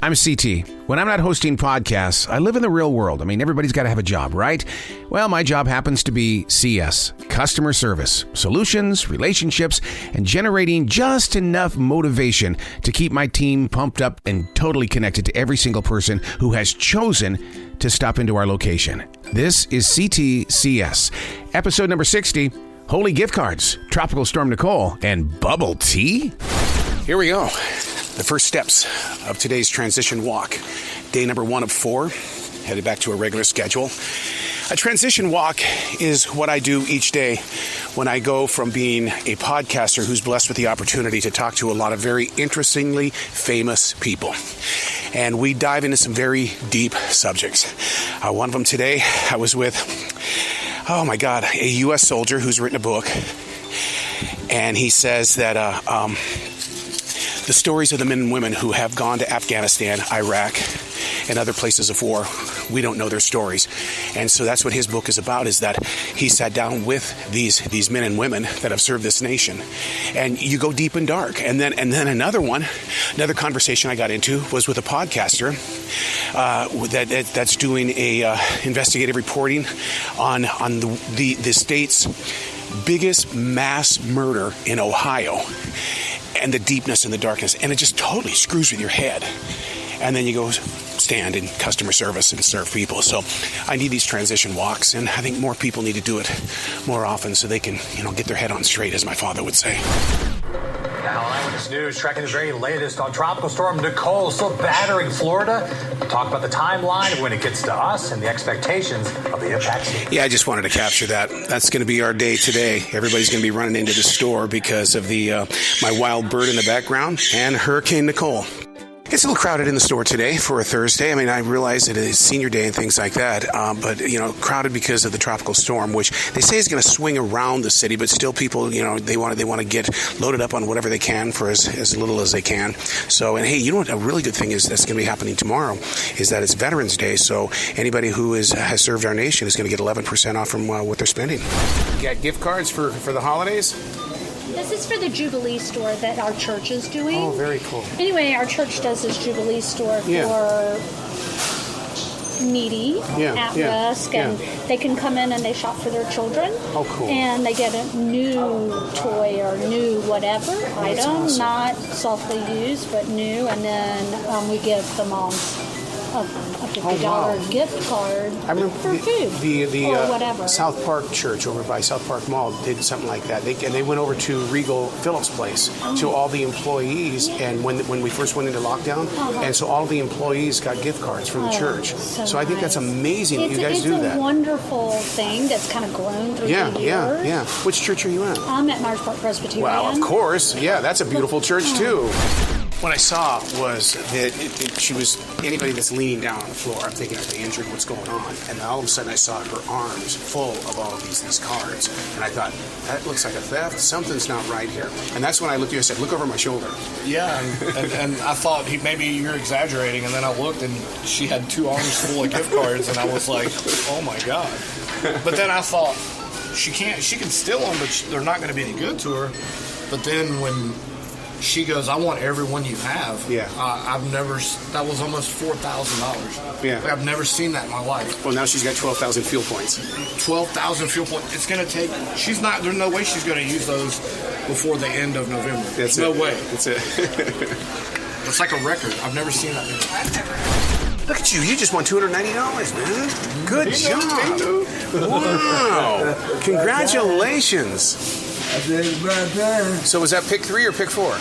I'm CT. When I'm not hosting podcasts, I live in the real world. I mean, everybody's got to have a job, right? Well, my job happens to be CS, customer service, solutions, relationships, and generating just enough motivation to keep my team pumped up and totally connected to every single person who has chosen to stop into our location. This is C.T.C.S, episode number 60, Holy Gift Cards, Tropical Storm Nicole, and Bubble Tea. Here we go. The first steps of today's transition walk. Day number 1 of 4, headed back to a regular schedule. A transition walk is what I do each day when I go from being a podcaster who's blessed with the opportunity to talk to a lot of very interestingly famous people. And we dive into some very deep subjects. One of them today, I was with, a U.S. soldier who's written a book. And he says that the stories of the men and women who have gone to Afghanistan, Iraq, and other places of war, we don't know their stories. And so that's what his book is about, is that he sat down with these men and women that have served this nation. And you go deep and dark. And then another conversation I got into was with a podcaster that's doing a investigative reporting on the state's biggest mass murder in Ohio. And the deepness and the darkness, and it just totally screws with your head. And then you go stand in customer service and serve people. So I need these transition walks, and I think more people need to do it more often so they can, get their head on straight, as my father would say. Now, Eyewitness News tracking the very latest on Tropical Storm Nicole still battering Florida. We'll talk about the timeline when it gets to us and the expectations of the impact. Yeah, I just wanted to capture that. That's going to be our day today. Everybody's going to be running into the store because of the my wild bird in the background and Hurricane Nicole. It's a little crowded in the store today for a Thursday. I mean, I realize it is senior day and things like that, but crowded because of the tropical storm, which they say is going to swing around the city, but still people, they want to get loaded up on whatever they can for as little as they can. So, and hey, what a really good thing is that's going to be happening tomorrow is that it's Veterans Day, so anybody who has served our nation is going to get 11% off from what they're spending. You got gift cards for the holidays? This is for the Jubilee store that our church is doing. Oh, very cool. Anyway, our church does this Jubilee store for needy, at risk, and they can come in and they shop for their children. Oh, cool. And they get a new toy or new whatever item, awesome. Not softly used, but new, and then we give the moms a $50 gift card for food or whatever. South Park Church over by South Park Mall did something like that. They went over to Regal Phillips Place to all the employees, and when we first went into lockdown, and so all the employees got gift cards from the church. So I think that's amazing that you guys do that. It's a wonderful thing that's kind of grown through the years. Yeah. Which church are you at? I'm at Myers Park Presbyterian. Well, of course. Yeah, that's a beautiful church too. What I saw was that she was, anybody that's leaning down on the floor, I'm thinking, are they injured? What's going on? And all of a sudden I saw her arms full of all of these cards. And I thought, that looks like a theft. Something's not right here. And that's when I looked at you and said, look over my shoulder. Yeah, and I thought maybe you're exaggerating. And then I looked and she had 2 arms full of gift cards. And I was like, oh my God. But then I thought, she can steal them, but they're not going to be any good to her. But then when she goes, I want every one you have. Yeah. That was almost $4,000. Yeah. I've never seen that in my life. Well, now she's got 12,000 fuel points. 12,000 fuel points. It's going to take, there's no way she's going to use those before the end of November. There's no way. That's it. It's like a record. I've never seen that before. Look at you. You just won $290, man. Good job. Wow. Congratulations. So was that pick 3 or pick 4?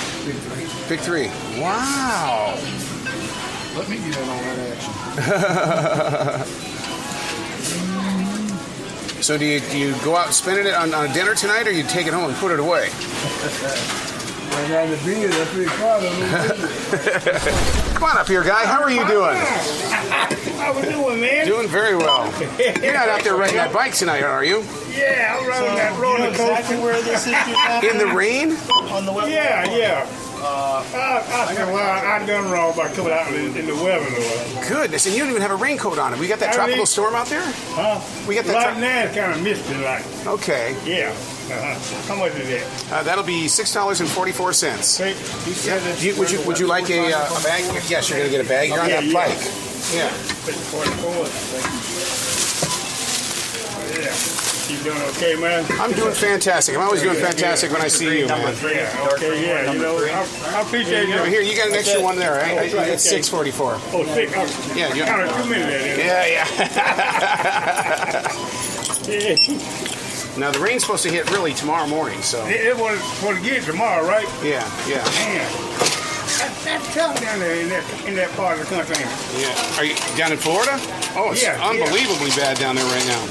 Pick 3. Wow. Let me get in on that action. So do you go out spending it on dinner tonight, or you take it home and put it away? Come on up here, guy. How are you doing? How we doing, man? Doing very well. You're not out there riding that bike tonight, are you? Yeah, I'm riding that roller coaster. Exactly where this is. In the rain? On the web. Yeah. I done wrong by coming out in the weather. Goodness, and you don't even have a raincoat on it. We got that tropical storm out there? Huh? We got that. Right now it's kind of misty, like. Okay. Yeah. How much is that? That'll be $6.44. Hey, you said that. Would you like a bag? Yes, you're going to get a bag. You're on that bike. Yeah. 44. Yeah. You doing okay, man? I'm doing fantastic. I'm always doing fantastic when I see you, man. Yeah, okay, yeah. You know, I appreciate you. Here, you got an extra one there, right? It's $6.44. Oh, $6. Yeah, you counted 2 minutes there. Yeah. Now, the rain's supposed to hit really tomorrow morning, so. It was supposed to get tomorrow, right? Yeah. Man. That's tough down there in that part of the country. Yeah. Are you down in Florida? Oh, it's unbelievably bad down there right now.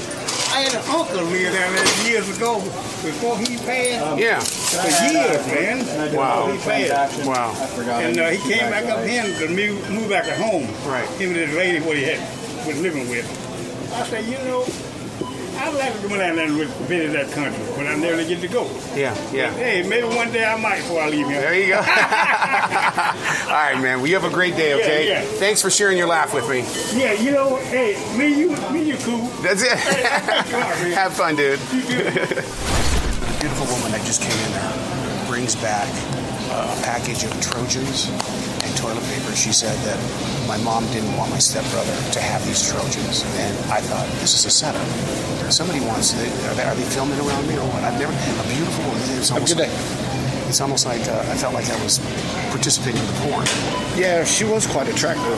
I had an uncle live down there years ago before he passed. Yeah. For years, man. Wow. He passed. Wow. And he came back up here to move back at home. Right. Him and his lady what he was living with. I said, I'd like to go down there and visit that country, but I never get to go. Yeah. Hey, maybe one day I might before I leave here. There you go. All right, man. Well, you have a great day, okay? Yeah. Thanks for sharing your laugh with me. Yeah, hey, me you cool. That's it. Have fun, dude. You too. A beautiful woman that just came in there brings back a package of Trojans and toilet paper. She said that my mom didn't want my stepbrother to have these Trojans, and I thought, this is a setup. Somebody wants it. Are they filming around me or what? I've never. A beautiful woman. It's almost like, it's almost like I felt like I was participating in the porn. Yeah, she was quite attractive,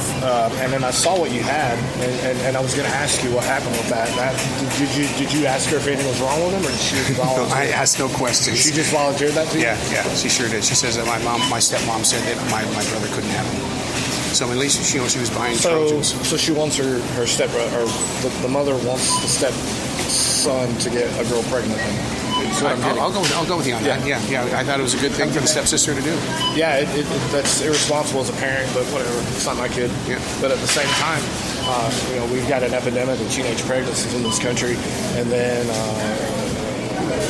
and then I saw what you had, and I was going to ask you what happened with that. Did you ask her if anything was wrong with him, or did she just volunteer? No, I asked no questions. She just volunteered that to you? Yeah, she sure did. She says that my stepmom said that my brother couldn't have him. So at least she was buying Trojans. So she wants her stepbrother, or the mother wants the stepson to get a girl pregnant. I'll go with you on that. Yeah. I thought it was a good thing for the stepsister to do. Yeah, that's irresponsible as a parent, but whatever. It's not my kid. Yeah. But at the same time, we've got an epidemic of teenage pregnancies in this country, and then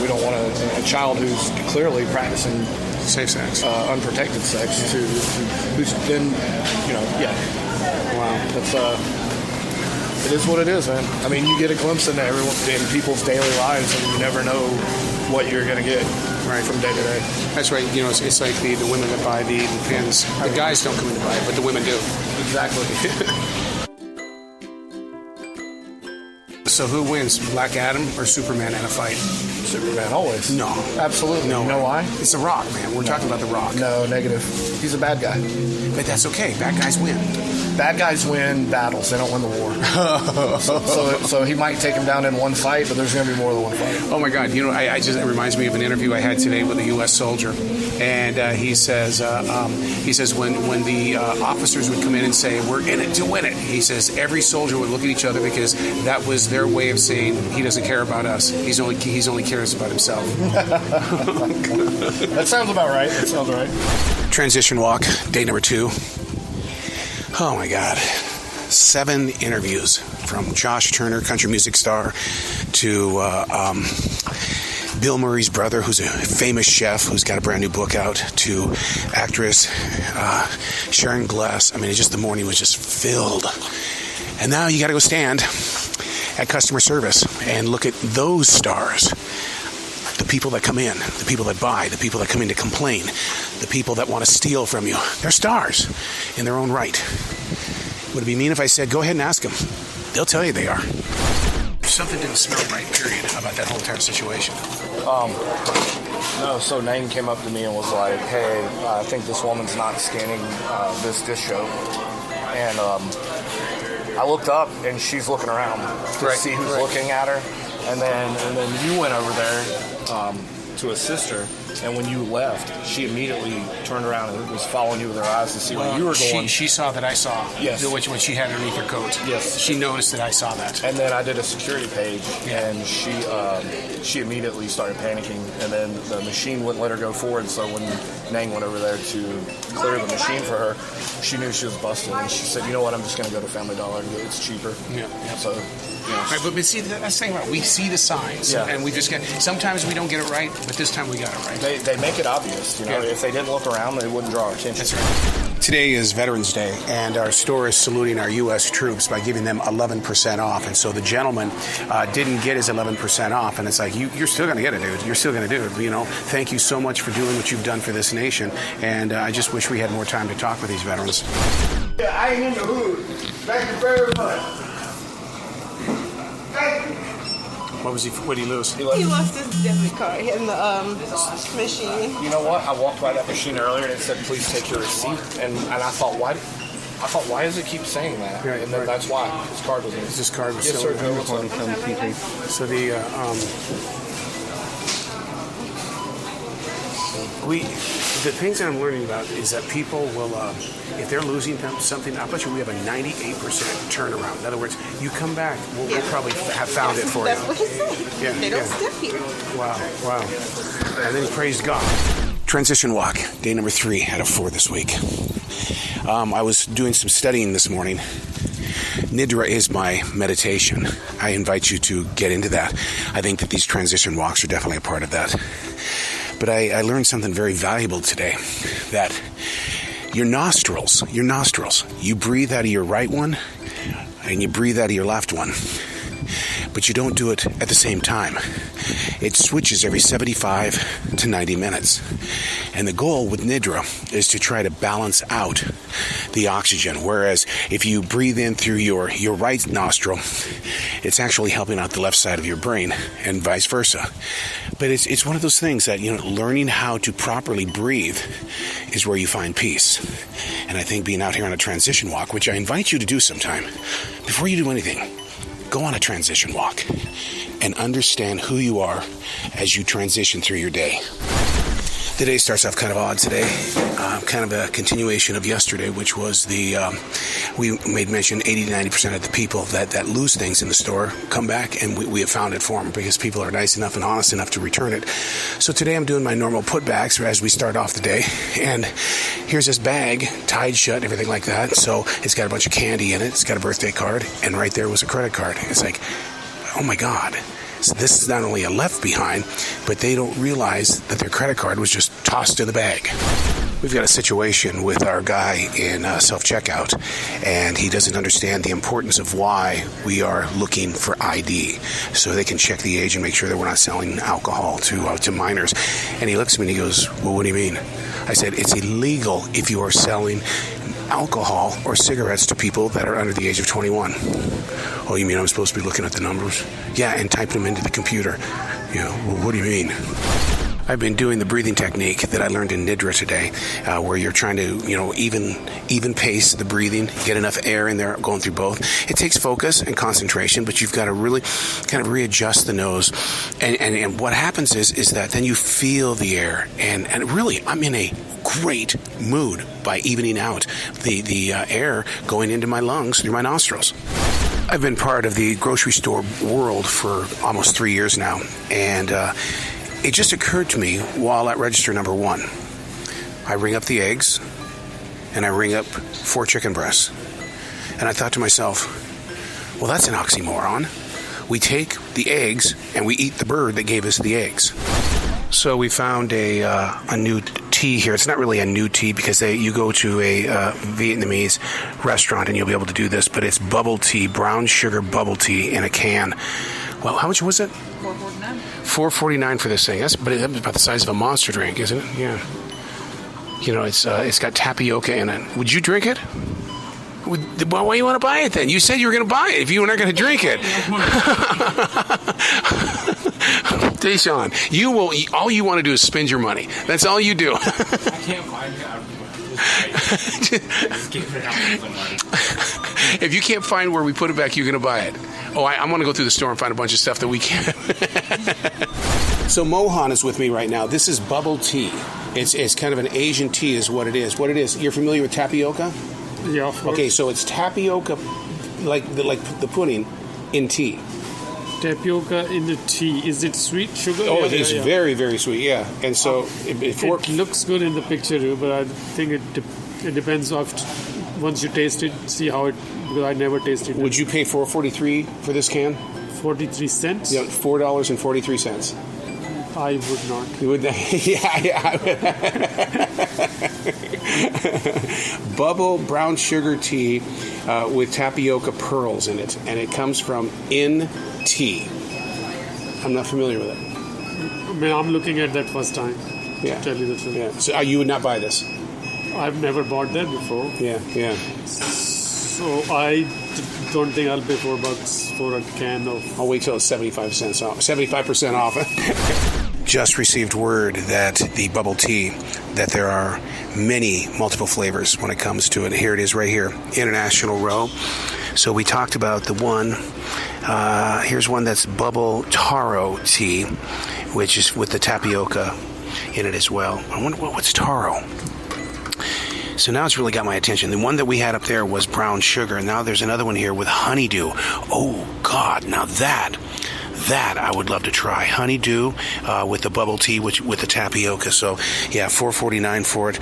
we don't want a child who's clearly practicing safe sex, unprotected sex, who's then, wow, that's it is what it is, man. I mean, you get a glimpse into in people's daily lives, and you never know what you're going to get from day to day. That's right. It's like the women that buy the pins. The guys don't come in to buy it, but the women do. Exactly. So who wins, Black Adam or Superman in a fight? Superman, always. No. Absolutely. No. You know why? It's The Rock, man. We're talking about The Rock. No, negative. He's a bad guy. But that's okay. Bad guys win. Bad guys win battles. They don't win the war. so he might take him down in one fight, but there's going to be more than one fight. Oh, my God. It reminds me of an interview I had today with a U.S. soldier. And he says when the officers would come in and say, we're in it to win it, he says every soldier would look at each other because that was their way of saying he doesn't care about us. He's only cares about himself. That sounds about right. That sounds right. Transition walk, day number 2. Oh, my God. 7 interviews from Josh Turner, country music star, to Bill Murray's brother, who's a famous chef who's got a brand new book out, to actress Sharon Gless. I mean, the morning was just filled. And now you got to go stand at customer service and look at those stars. The people that come in, the people that buy, the people that come in to complain, the people that want to steal from you. They're stars in their own right. Would it be mean if I said, go ahead and ask them? They'll tell you they are. Something didn't smell right, period, about that whole entire situation. No, so Nang came up to me and was like, hey, I think this woman's not scanning this dish show. And I looked up, and she's looking around to see who's looking at her. And then you went over there to assist her. And when you left, she immediately turned around and was following you with her eyes to see where you were going. She saw that I saw. Yes. Which she had underneath her coat. Yes. She noticed that I saw that. And then I did a security page, and she immediately started panicking. And then the machine wouldn't let her go forward. So when Nang went over there to clear the machine for her, she knew she was busted. And she said, you know what, I'm just going to go to Family Dollar and get it. It's cheaper. Yeah. So... Right, but see, that's the thing about it. We see the signs, and we just get. Sometimes we don't get it right, but this time we got it right. They make it obvious. If they didn't look around, they wouldn't draw our attention. That's right. Today is Veterans Day, and our store is saluting our U.S. troops by giving them 11% off. And so the gentleman didn't get his 11% off, and it's like, you're still going to get it, dude. You're still going to do it. You know, thank you so much for doing what you've done for this nation, and I just wish we had more time to talk with these veterans. Yeah, I ain't in the hood. Thank you very much. Thank you. What did he lose? He lost his debit card in the machine. You know what? I walked by that machine earlier and it said, "Please take your receipt." And I thought, why does it keep saying that? Right, and then right. that's why his card was in. His card was yes, still sir, Joe, what's up? So the things that I'm learning about is that people will, if they're losing something, I bet you we have a 98% turnaround. In other words, you come back, we'll probably have found it for That's you. what he said. Yeah, They don't yeah. step here. Wow. And then he praised God. Transition walk, day number 3 out of 4 this week. I was doing some studying this morning. Nidra is my meditation. I invite you to get into that. I think that these transition walks are definitely a part of that. But I learned something very valuable today, that your nostrils, you breathe out of your right one and you breathe out of your left one, but you don't do it at the same time. It switches every 75 to 90 minutes. And the goal with Nidra is to try to balance out the oxygen. Whereas if you breathe in through your right nostril, it's actually helping out the left side of your brain and vice versa. But it's one of those things that, you know, learning how to properly breathe is where you find peace. And I think being out here on a transition walk, which I invite you to do sometime, before you do anything, go on a transition walk and understand who you are as you transition through your day. The day starts off kind of odd today, kind of a continuation of yesterday, which was we made mention 80 to 90% of the people that lose things in the store come back, and we have found it for them because people are nice enough and honest enough to return it. So today I'm doing my normal putbacks as we start off the day, and here's this bag tied shut, everything like that. So it's got a bunch of candy in it, it's got a birthday card, and right there was a credit card. It's like, oh my God. So this is not only a left behind, but they don't realize that their credit card was just tossed in the bag. We've got a situation with our guy in self-checkout, and he doesn't understand the importance of why we are looking for ID, so they can check the age and make sure that we're not selling alcohol to minors. And he looks at me and he goes, "Well, what do you mean?" I said, "It's illegal if you are selling alcohol or cigarettes to people that are under the age of 21. "Oh, you mean I'm supposed to be looking at the numbers?" "Yeah, and type them into the computer." You know, "Well, what do you mean?" I've been doing the breathing technique that I learned in Nidra today, where you're trying to, you know, even pace the breathing, get enough air in there going through both. It takes focus and concentration, but you've got to really kind of readjust the nose. And what happens is that then you feel the air, and really I'm in a great mood by evening out the air going into my lungs through my nostrils. I've been part of the grocery store world for almost 3 years now, and it just occurred to me while at register number 1, I ring up the eggs and I ring up 4 chicken breasts. And I thought to myself, well, that's an oxymoron. We take the eggs and we eat the bird that gave us the eggs. So we found a new tea here. It's not really a new tea because you go to a Vietnamese restaurant and you'll be able to do this, but it's bubble tea, brown sugar bubble tea in a can. Well, how much was it? $4.49. $4.49 for this thing. That's about the size of a Monster drink, isn't it? Yeah. You know, it's got tapioca in it. Would you drink it? Well, why do you want to buy it then? You said you were going to buy it if you were not going to drink it. Deshaun, all you want to do is spend your money. That's all you do. I can't find it. Just give it out for money. If you can't find where we put it back, you're going to buy it. Oh, I want to go through the store and find a bunch of stuff that we can't. So Mohan is with me right now. This is bubble tea. It's kind of an Asian tea is what it is. You're familiar with tapioca? Yeah, of course. Okay, so it's tapioca, like the pudding, in tea. Tapioca in the tea. Is it sweet sugar? Oh, it's very, very sweet, yeah. And so it looks good in the picture too, but I think it depends on once you taste it, see how it, because I never tasted it. Would you pay $4.43 for this can? 43 cents? Yeah, $4.43. I would not. You would? Yeah. Bubble brown sugar tea with tapioca pearls in it, and it comes from NT. I'm not familiar with it. I mean, I'm looking at that first time. Yeah. To tell you the truth. Yeah. So you would not buy this? I've never bought that before. Yeah. So I don't think I'll pay $4 for a can of. I'll wait till it's 75% off. Just received word that the bubble tea, that there are multiple flavors when it comes to it. Here it is right here, International Row. So we talked about the one. Here's one that's bubble taro tea, which is with the tapioca in it as well. I wonder what's taro. So now it's really got my attention. The one that we had up there was brown sugar, and now there's another one here with honeydew. Oh God! Now that I would love to try. Honeydew with the bubble tea, with the tapioca. So yeah, $4.49 for it.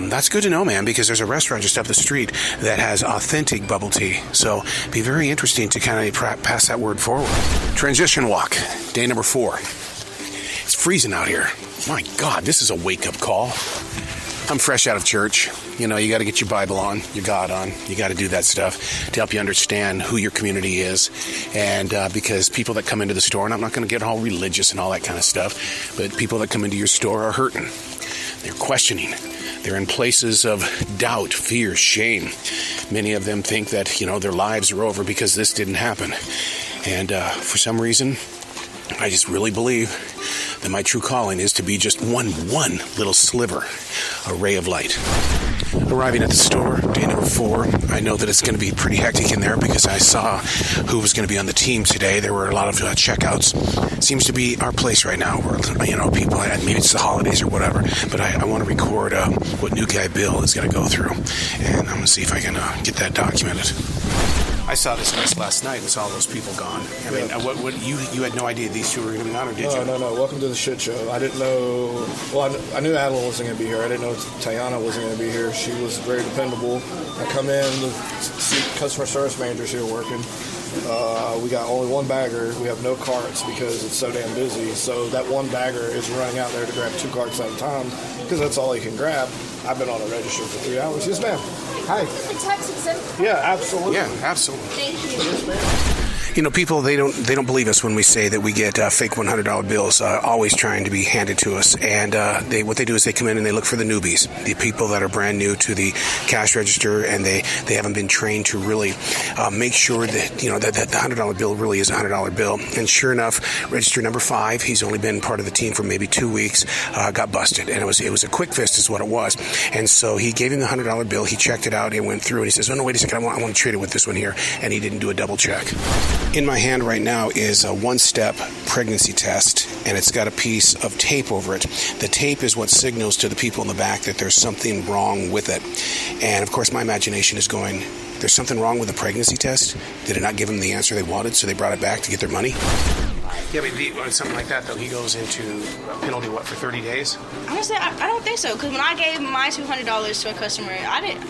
That's good to know, man, because there's a restaurant just up the street that has authentic bubble tea. So it'd be very interesting to kind of pass that word forward. Transition walk, day number 4. It's freezing out here. My God, this is a wake-up call. I'm fresh out of church. You know, you got to get your Bible on, your God on. You got to do that stuff to help you understand who your community is. And because people that come into the store, and I'm not going to get all religious and all that kind of stuff, but people that come into your store are hurting. They're questioning. They're in places of doubt, fear, shame. Many of them think that, their lives are over because this didn't happen. And for some reason, I just really believe that my true calling is to be just one little sliver, a ray of light. Arriving at the store, day number 4. I know that it's going to be pretty hectic in there because I saw who was going to be on the team today. There were a lot of checkouts. Seems to be our place right now where, people, maybe it's the holidays or whatever, but I want to record what new guy Bill is going to go through. And I'm going to see if I can get that documented. I saw this last night and saw those people gone. I mean, you had no idea these two were going to be gone, or did you? No. Welcome to the shit show. I didn't know. Well, I knew Adela wasn't going to be here. I didn't know Tayana wasn't going to be here. She was very dependable. I come in, the customer service manager's here working. We got only one bagger. We have no carts because it's so damn busy. So that one bagger is running out there to grab 2 carts at a time because that's all he can grab. I've been on a register for 3 hours. Yes, ma'am. Hi. Tax exempt? Yeah, absolutely. Yeah, absolutely. Thank you. Yes, ma'am. People, they don't believe us when we say that we get fake $100 bills always trying to be handed to us. And what they do is they come in and they look for the newbies, the people that are brand new to the cash register, and they haven't been trained to really make sure that that the $100 bill really is a $100 bill. And sure enough, register number 5, he's only been part of the team for maybe 2 weeks, got busted, and it was a quick fist is what it was. And so he gave him the $100 bill. He checked it out. He went through, and he says, "Oh no, wait a second, I want to trade it with this one here," and he didn't do a double check. In my hand right now is a 1-step pregnancy test, and it's got a piece of tape over it. The tape is what signals to the people in the back that there's something wrong with it. And of course, my imagination is going, there's something wrong with the pregnancy test? Did it not give them the answer they wanted, so they brought it back to get their money? Yeah, but something like that, though, he goes into penalty, for 30 days? Honestly, I don't think so, because when I gave my $200 to a customer,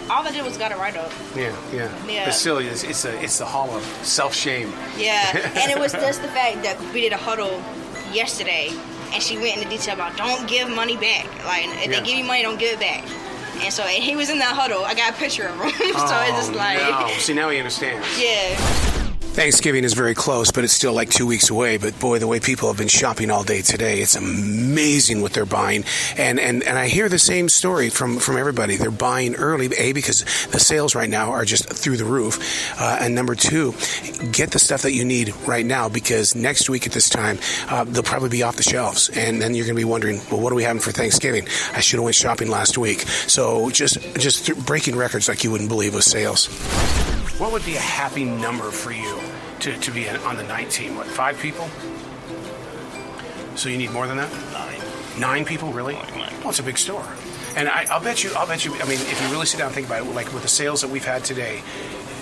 all I did was got it right up. Yeah. But still, it's the hall of self-shame. Yeah, and it was just the fact that we did a huddle yesterday, and she went into detail about don't give money back. Like, if they give you money, don't give it back. And so he was in that huddle. I got a picture of him. So it's just like... No. See, now he understands. Yeah. Thanksgiving is very close, but it's still like 2 weeks away. But boy, the way people have been shopping all day today, it's amazing what they're buying. And I hear the same story from everybody. They're buying early, A, because the sales right now are just through the roof. And number 2, get the stuff that you need right now, because next week at this time, they'll probably be off the shelves. And then you're going to be wondering, well, what are we having for Thanksgiving? I should have went shopping last week. So just breaking records like you wouldn't believe with sales. What would be a happy number for you to be on the night team? What, 5 people? So you need more than that? 9 people, really? Well, it's a big store. And I'll bet you, I mean, if you really sit down and think about it, like with the sales that we've had today,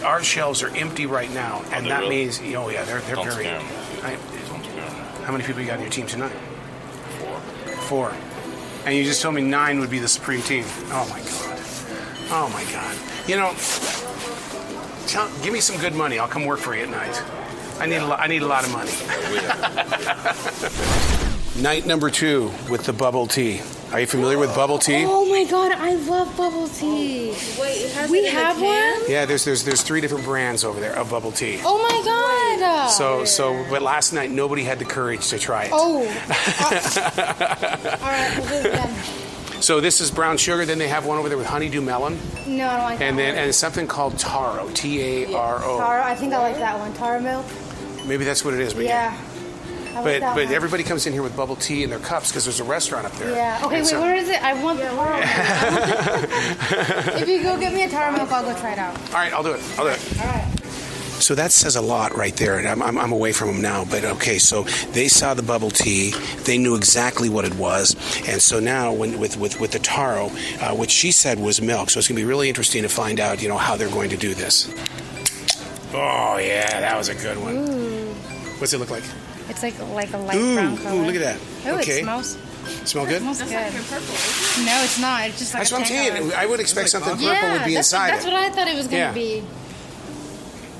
our shelves are empty right now, and that means, they're very empty. How many people you got on your team tonight? 4. And you just told me 9 would be the supreme team. Oh my God. Give me some good money. I'll come work for you at night. I need a lot of money. Night number 2 with the bubble tea. Are you familiar with bubble tea? Oh my god, I love bubble tea. Wait, we have one? Yeah, there's 3 different brands over there of bubble tea. Oh my god. But last night nobody had the courage to try it. Oh. All right, we'll do it again. So this is brown sugar. Then they have one over there with honeydew melon. No, I don't like that one. And something called taro, Taro. Taro, I think I like that one. Taro milk. Maybe that's what it is. But yeah. But everybody comes in here with bubble tea in their cups because there's a restaurant up there. Yeah. Okay, wait, where is it? I want the taro milk. If you go get me a taro milk, I'll go try it out. All right, I'll do it. All right. So that says a lot right there, and I'm away from them now. But okay, so they saw the bubble tea, they knew exactly what it was, and so now with the taro, which she said was milk, so it's gonna be really interesting to find out, how they're going to do this. Oh yeah, that was a good one. Ooh. What's it look like? It's like a light brown color. Ooh, look at that. Oh, okay. It smells. Smell good? It smells good. No, it's not. It's just like that's what I'm saying. I would expect something purple would be inside that's it. That's what I thought it was going to be.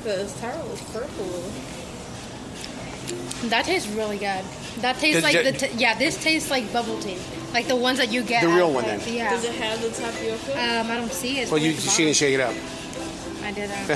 Because taro is purple. That tastes really good. That tastes this tastes like bubble tea. Like the ones that you get. The real one, then. Yeah. Does it have the tapioca? I don't see it. Well, she didn't shake it up. I didn't.